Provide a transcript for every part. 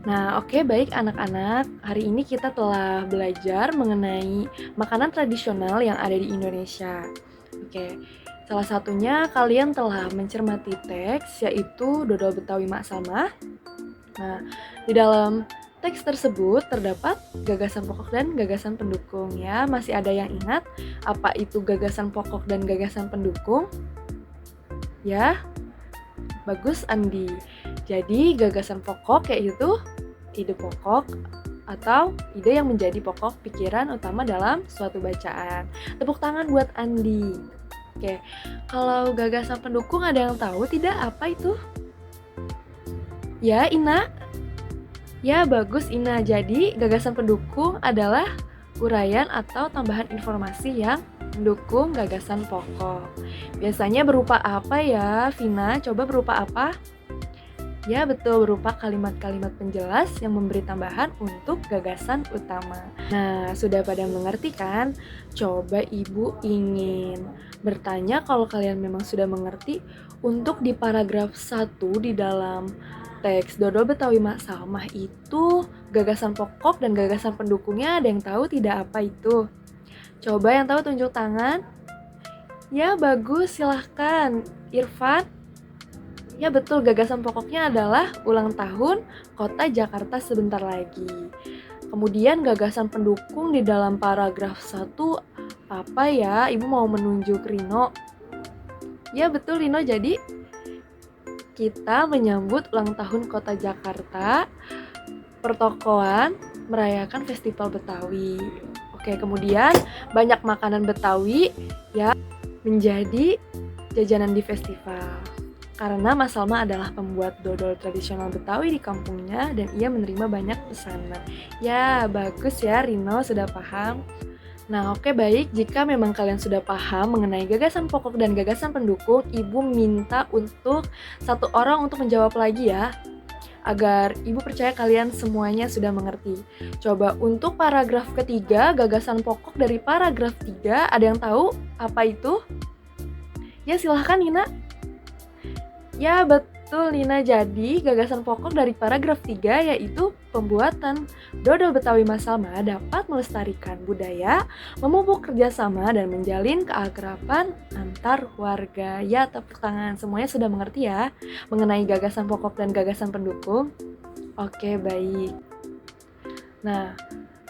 Nah, oke, baik anak-anak. Hari ini kita telah belajar mengenai makanan tradisional yang ada di Indonesia. Oke, salah satunya kalian telah mencermati teks yaitu Dodol Betawi Mak Salma. Nah, di dalam teks tersebut terdapat gagasan pokok dan gagasan pendukung ya. Masih ada yang ingat apa itu gagasan pokok dan gagasan pendukung? Ya, bagus Andi. Jadi gagasan pokok yaitu ide pokok atau ide yang menjadi pokok pikiran utama dalam suatu bacaan. Tepuk tangan buat Andi. Oke, kalau gagasan pendukung ada yang tahu tidak apa itu? Ya, Ina? Ya, bagus Ina. Jadi gagasan pendukung adalah uraian atau tambahan informasi yang mendukung gagasan pokok. Biasanya berupa apa ya, Vina? Coba berupa apa? Ya, betul, berupa kalimat-kalimat penjelas yang memberi tambahan untuk gagasan utama. Nah, sudah pada mengerti kan? Coba Ibu ingin bertanya kalau kalian memang sudah mengerti untuk di paragraf 1 di dalam teks Dodol Betawi Mak Salmah itu gagasan pokok dan gagasan pendukungnya ada yang tahu tidak apa itu? Coba yang tahu tunjuk tangan. Ya, bagus, silahkan. Irfan? Ya betul, gagasan pokoknya adalah ulang tahun Kota Jakarta sebentar lagi. Kemudian gagasan pendukung di dalam paragraf 1 apa ya? Ibu mau menunjuk Rino. Ya betul Rino, jadi kita menyambut ulang tahun Kota Jakarta, pertokoan merayakan Festival Betawi. Oke, kemudian banyak makanan Betawi ya menjadi jajanan di festival. Karena Mas Salma adalah pembuat dodol tradisional Betawi di kampungnya dan ia menerima banyak pesanan. Ya, bagus ya Rino, sudah paham. Nah, oke, baik. Jika memang kalian sudah paham mengenai gagasan pokok dan gagasan pendukung, Ibu minta untuk satu orang untuk menjawab lagi ya, agar Ibu percaya kalian semuanya sudah mengerti. Coba untuk paragraf ketiga, gagasan pokok dari paragraf 3, ada yang tahu apa itu? Ya, silahkan Nina. Ya betul Lina, jadi gagasan pokok dari paragraf 3 yaitu pembuatan dodol Betawi Mas Salma dapat melestarikan budaya, memupuk kerjasama dan menjalin keakraban antar warga. Ya, tepuk tangan, semuanya sudah mengerti ya mengenai gagasan pokok dan gagasan pendukung? Oke, baik. Nah,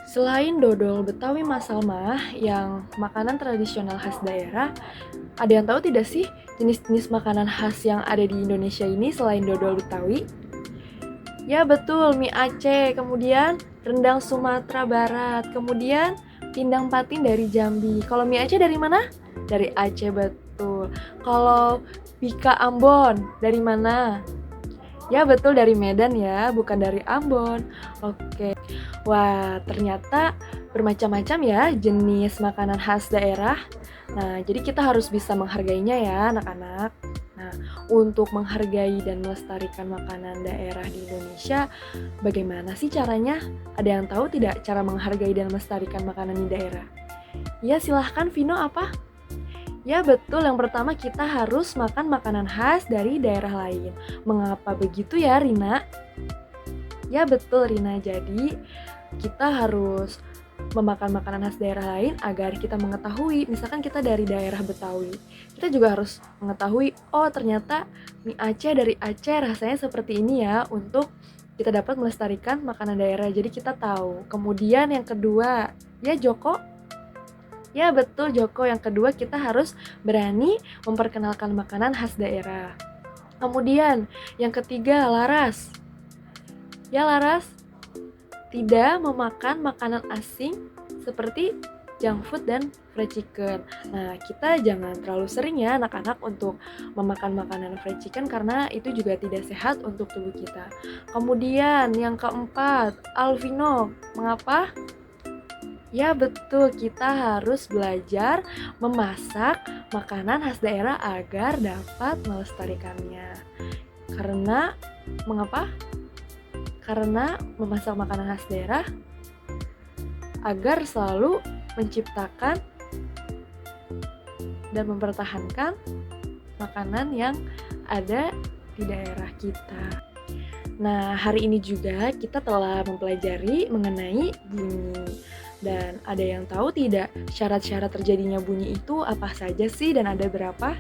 selain dodol Betawi Mas Salma yang makanan tradisional khas daerah, ada yang tahu tidak sih jenis-jenis makanan khas yang ada di Indonesia ini selain dodol Betawi? Ya betul, mie Aceh, kemudian rendang Sumatera Barat, kemudian pindang patin dari Jambi. Kalau mie Aceh dari mana? Dari Aceh, betul. Kalau Bika Ambon, dari mana? Ya betul, dari Medan ya, bukan dari Ambon. Oke. Wah, ternyata bermacam-macam ya jenis makanan khas daerah. Nah, jadi kita harus bisa menghargainya ya anak-anak. Nah, untuk menghargai dan melestarikan makanan daerah di Indonesia, bagaimana sih caranya? Ada yang tahu tidak cara menghargai dan melestarikan makanan di daerah? Ya, silahkan Vino, apa? Ya betul, yang pertama kita harus makan makanan khas dari daerah lain. Mengapa begitu ya Rina? Ya betul Rina, jadi kita harus memakan makanan khas daerah lain agar kita mengetahui, misalkan kita dari daerah Betawi, kita juga harus mengetahui, oh ternyata mie Aceh dari Aceh rasanya seperti ini ya, untuk kita dapat melestarikan makanan daerah, jadi kita tahu. Kemudian yang kedua, ya Joko? Ya betul Joko, yang kedua kita harus berani memperkenalkan makanan khas daerah. Kemudian yang ketiga, Laras. Ya Laras, tidak memakan makanan asing seperti junk food dan fried chicken. Nah, kita jangan terlalu sering ya anak-anak untuk memakan makanan fried chicken karena itu juga tidak sehat untuk tubuh kita. Kemudian yang keempat, Alvino, mengapa? Ya betul, kita harus belajar memasak makanan khas daerah agar dapat melestarikannya. Karena, mengapa? Karena memasak makanan khas daerah agar selalu menciptakan dan mempertahankan makanan yang ada di daerah kita. Nah, hari ini juga kita telah mempelajari mengenai bunyi. Dan ada yang tahu tidak syarat-syarat terjadinya bunyi itu apa saja sih dan ada berapa?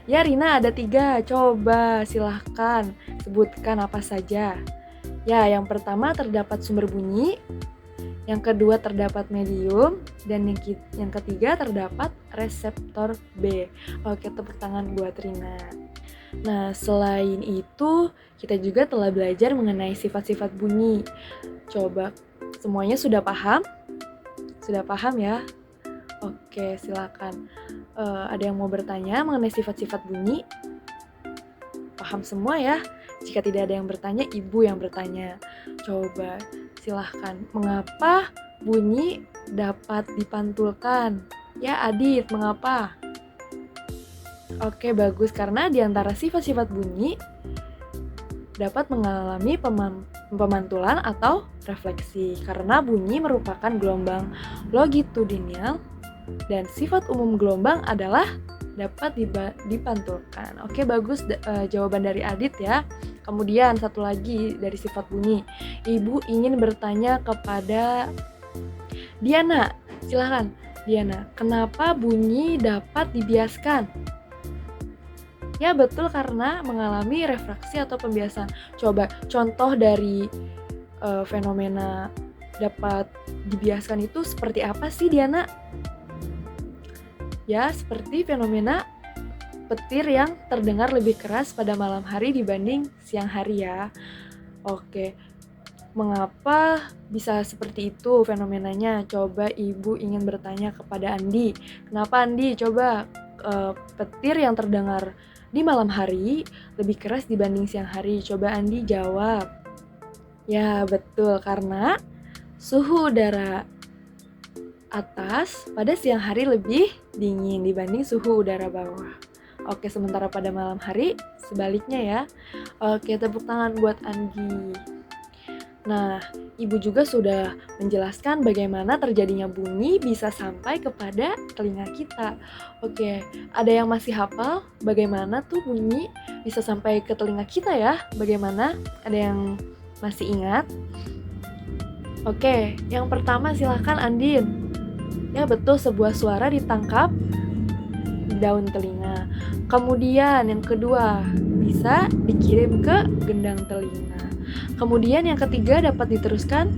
Ya Rina, ada 3. Coba silahkan sebutkan apa saja. Ya, yang pertama terdapat sumber bunyi, yang kedua terdapat medium, dan yang ketiga terdapat reseptor B. Oke, tepuk tangan buat Rina. Nah, selain itu, kita juga telah belajar mengenai sifat-sifat bunyi. Coba, semuanya sudah paham? Sudah paham ya? Oke, silakan. Ada yang mau bertanya mengenai sifat-sifat bunyi? Paham semua ya? Jika tidak ada yang bertanya, ibu yang bertanya. Coba, silahkan. Mengapa bunyi dapat dipantulkan? Ya, Adit, mengapa? Oke, bagus. Karena di antara sifat-sifat bunyi dapat mengalami pemantulan atau refleksi. Karena bunyi merupakan gelombang longitudinal dan sifat umum gelombang adalah dapat dipantulkan. Oke, bagus jawaban dari Adit ya. Kemudian satu lagi dari sifat bunyi. Ibu ingin bertanya kepada Diana. Silahkan, Diana. Kenapa bunyi dapat dibiaskan? Ya, betul karena mengalami refraksi atau pembiasan. Coba contoh dari fenomena dapat dibiaskan itu seperti apa sih, Diana? Ya, seperti fenomena petir yang terdengar lebih keras pada malam hari dibanding siang hari ya. Oke, mengapa bisa seperti itu fenomenanya? Coba ibu ingin bertanya kepada Andi. Kenapa Andi? Coba petir yang terdengar di malam hari lebih keras dibanding siang hari. Coba Andi jawab. Ya, betul karena suhu udara atas pada siang hari lebih dingin dibanding suhu udara bawah. Oke, sementara pada malam hari sebaliknya ya. Oke, tepuk tangan buat Andi. Nah, ibu juga sudah menjelaskan bagaimana terjadinya bunyi bisa sampai kepada telinga kita. Oke, ada yang masih hafal bagaimana tuh bunyi bisa sampai ke telinga kita ya? Bagaimana? Ada yang masih ingat? Oke, yang pertama silahkan Andin. Ya, betul, sebuah suara ditangkap di daun telinga. Kemudian yang kedua, bisa dikirim ke gendang telinga. Kemudian yang ketiga dapat diteruskan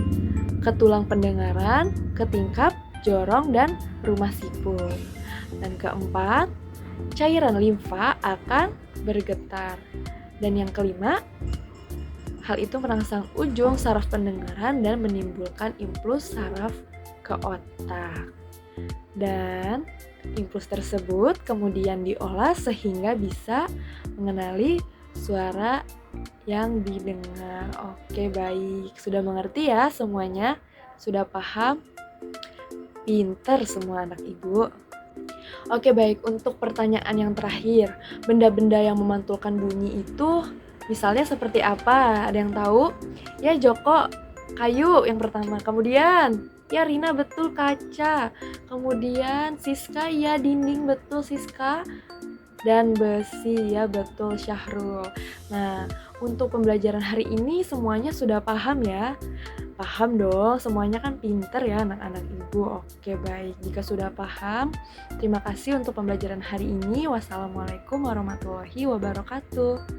ke tulang pendengaran, ke tingkap, jorong, dan rumah siput. Dan keempat, cairan limfa akan bergetar. Dan yang kelima, hal itu merangsang ujung saraf pendengaran dan menimbulkan impuls saraf ke otak. Dan impuls tersebut kemudian diolah sehingga bisa mengenali suara yang didengar. Oke, baik. Sudah mengerti ya semuanya? Sudah paham? Pinter semua anak ibu. Oke, baik. Untuk pertanyaan yang terakhir, benda-benda yang memantulkan bunyi itu misalnya seperti apa? Ada yang tahu? Ya, Joko, kayu yang pertama. Kemudian, ya Rina, betul, kaca. Kemudian Siska, ya dinding, betul Siska. Dan besi, ya betul Syahrul. Nah, untuk pembelajaran hari ini semuanya sudah paham ya? Paham dong, semuanya kan pinter ya anak-anak ibu. Oke, baik. Jika sudah paham, terima kasih untuk pembelajaran hari ini. Wassalamualaikum warahmatullahi wabarakatuh.